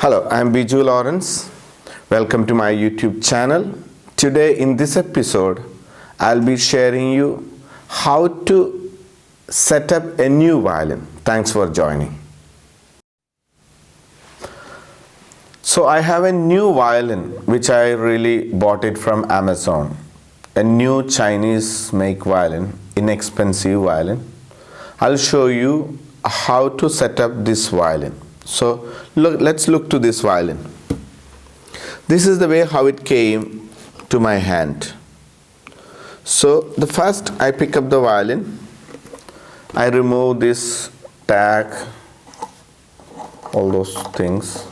Hello, I am Biju Lawrence. Welcome to my YouTube channel. Today in this episode, I'll be sharing you how to set up a new violin. Thanks for joining. So I have a new violin which I really bought it from Amazon. A new Chinese make violin, inexpensive violin. I'll show you how to set up this violin. So let's look to this violin. This is the way how it came to my hand. So the first I pick up the violin, I remove this tag, all those things.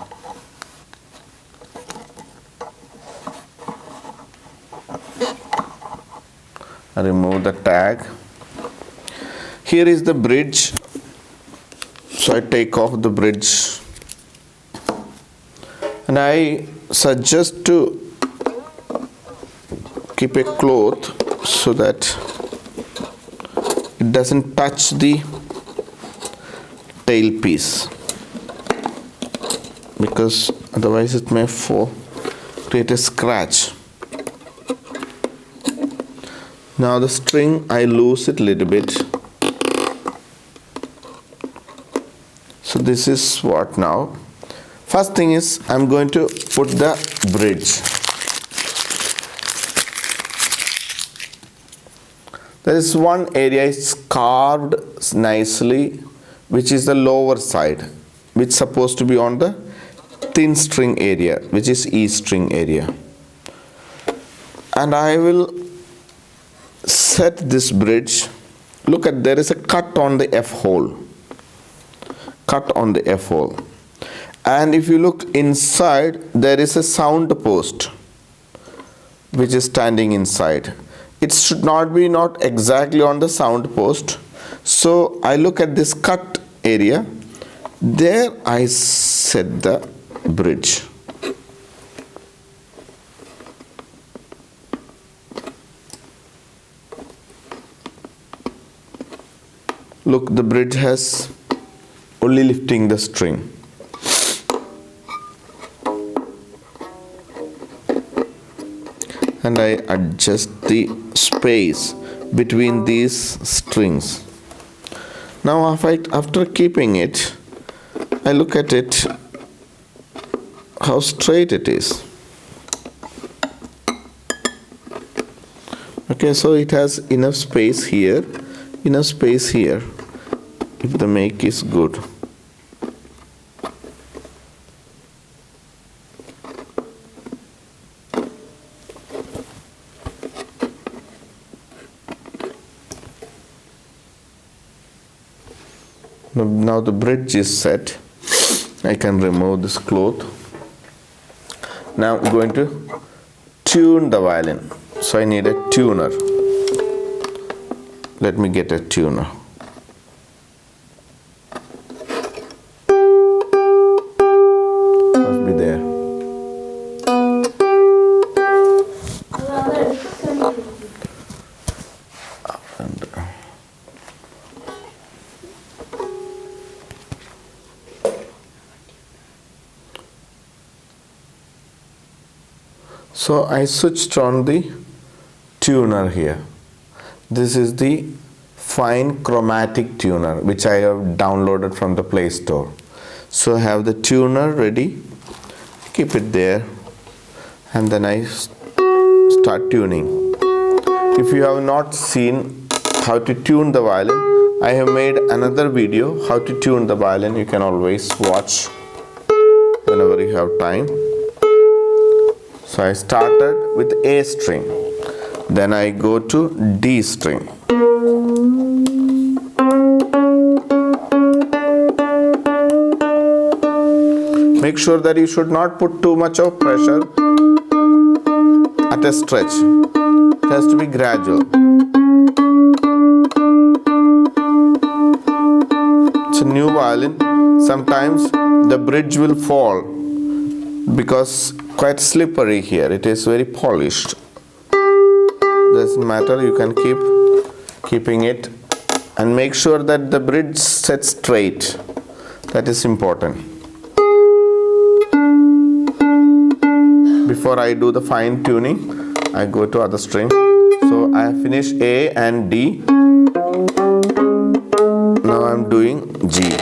I remove the tag. Here is the bridge. So I take off the bridge. And I suggest to keep a cloth so that it doesn't touch the tailpiece, because otherwise it may create a scratch. Now the string, I loose it a little bit. So this is what now. First thing is I'm going to put the bridge. There is one area is carved nicely, which is the lower side, which is supposed to be on the thin string area, which is E string area. And I will set this bridge. Look at, there is a cut on the F hole. Cut on the F hole. And if you look inside, there is a sound post which is standing inside. It should not be not exactly on the sound post. So I look at this cut area. There I set the bridge. Look, the bridge has only lifting the string. And I adjust the space between these strings. Now after keeping it, I look at it, how straight it is. Okay, so it has enough space here, enough space here, if the make is good. Now the bridge is set. I can remove this cloth. Now I'm going to tune the violin. So I need a tuner. Let me get a tuner. Must be there. So I switched on the tuner here. This is the fine chromatic tuner which I have downloaded from the Play Store. So I have the tuner ready, keep it there, and then I start tuning. If you have not seen how to tune the violin, I have made another video how to tune the violin. You can always watch whenever you have time. So I started with A string, then I go to D string. Make sure that you should not put too much of pressure at a stretch. It has to be gradual. It's a new violin. Sometimes the bridge will fall because quite slippery here. It is very polished. Doesn't matter, you can keeping it, and make sure that the bridge sets straight. That is important. before I do the fine tuning, I go to other string. So I have finished A and D. Now I'm doing G.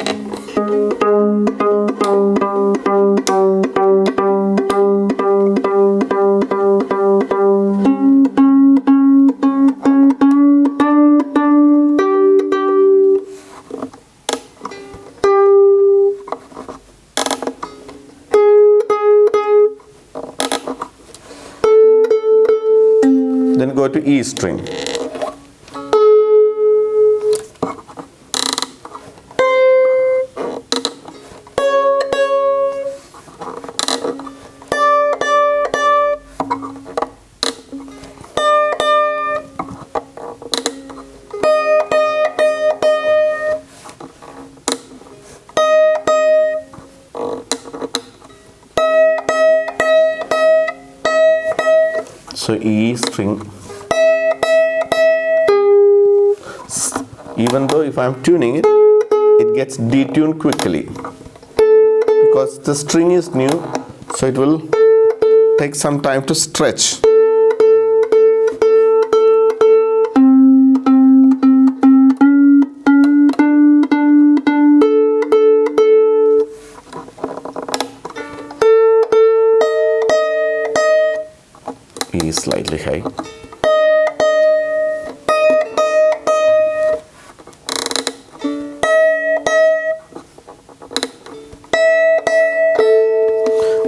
Then go to E string. So E string, even though if I am tuning it, it gets detuned quickly because the string is new, so it will take some time to stretch. E is slightly high.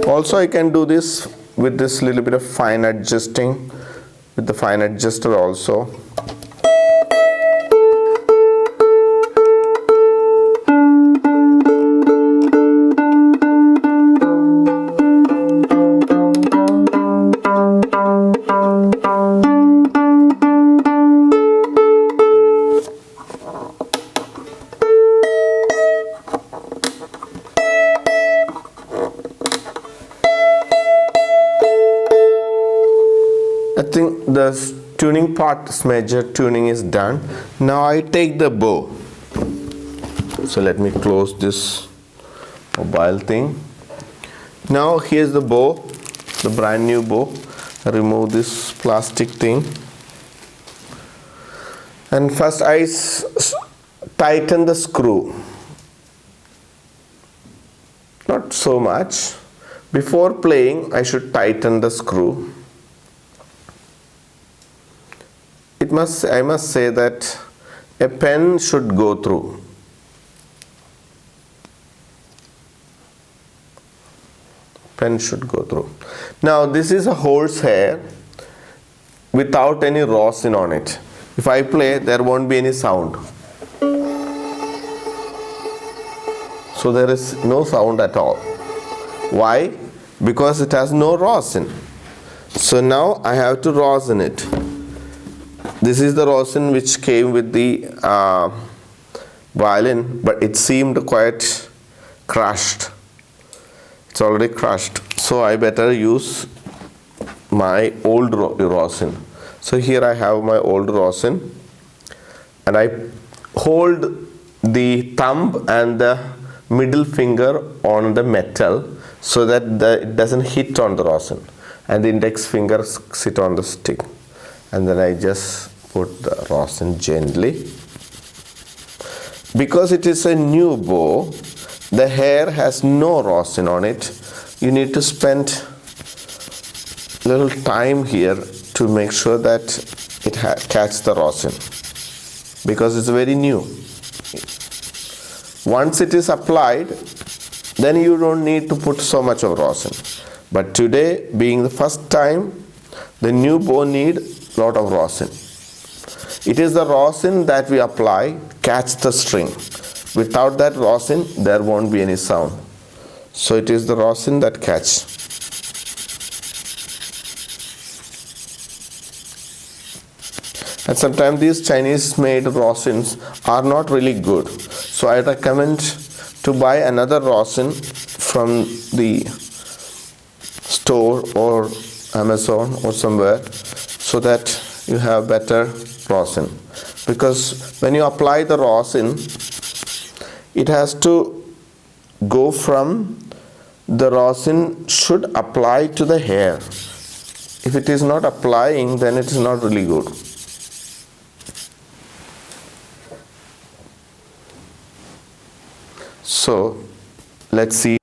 Also, I can do this with this little bit of fine adjusting with the fine adjuster also. I think the tuning part, major tuning is done. Now I take the bow. So let me close this mobile thing. Now here's the bow, the brand new bow. I remove this plastic thing. And first I tighten the screw. Not so much. Before playing, I should tighten the screw. I must say that a pen should go through. Pen should go through. Now this is a horsehair without any rosin on it. If I play, there won't be any sound. So there is no sound at all. Why? Because it has no rosin. So now I have to rosin it. This is the rosin which came with the violin, but it seemed quite crushed. It's already crushed. So I better use my old rosin. So here I have my old rosin, and I hold the thumb and the middle finger on the metal so that it doesn't hit on the rosin, and the index finger sit on the stick, and then I just put the rosin gently. Because it is a new bow, the hair has no rosin on it. You need to spend little time here to make sure that it catches the rosin, because it's very new. Once it is applied, then you don't need to put so much of rosin. But today, being the first time, the new bow need lot of rosin. It is the rosin that we apply, catch the string. Without that rosin, there won't be any sound. So it is the rosin that catch. And sometimes these Chinese made rosins are not really good. So I recommend to buy another rosin from the store or Amazon or somewhere, so that you have better rosin. Because when you apply the rosin, it has to go from the rosin should apply to the hair. If it is not applying, then it is not really good. So let's see.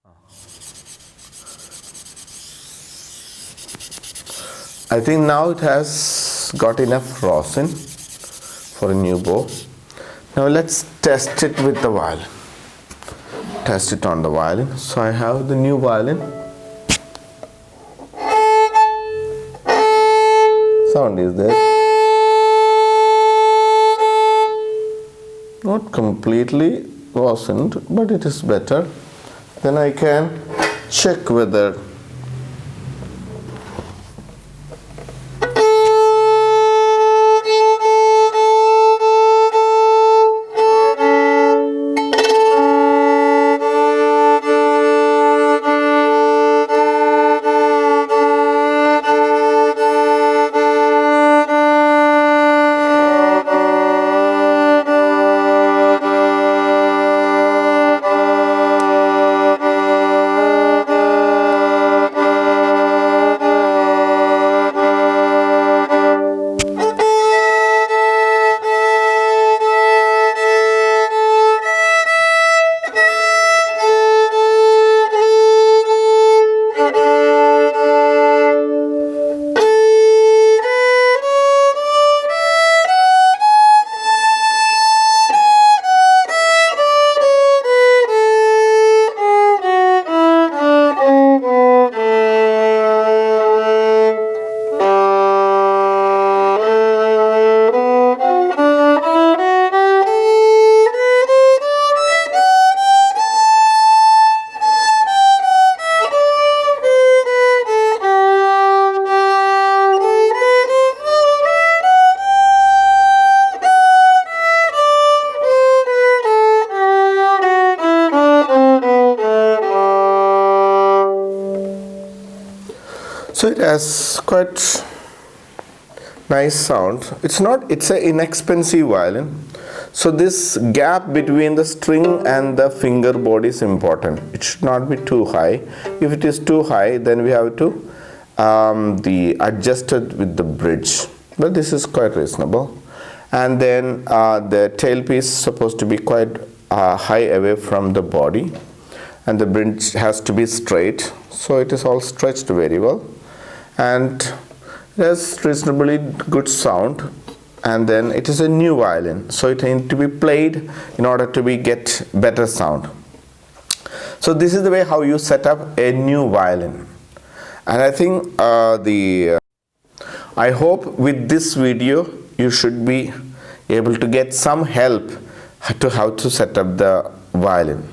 I think now it has got enough rosin for a new bow. Now let's test it with the violin. Test it on the violin. So I have the new violin. Sound is there. Not completely rosined, but it is better. Then I can check whether so it has quite nice sound. It's an inexpensive violin. So this gap between the string and the fingerboard is important. It should not be too high. If it is too high, then we have to adjust it with the bridge. But this is quite reasonable. And then the tailpiece is supposed to be quite high away from the body, and the bridge has to be straight. So it is all stretched very well, and it has reasonably good sound. And then it is a new violin, so it needs to be played in order to get better sound. So this is the way how you set up a new violin. And I think I hope with this video you should be able to get some help to how to set up the violin.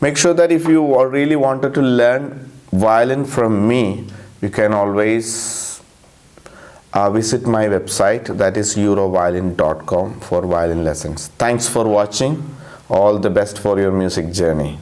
Make sure that if you really wanted to learn violin from me, you can always visit my website, that is euroviolin.com, for violin lessons. Thanks for watching. All the best for your music journey.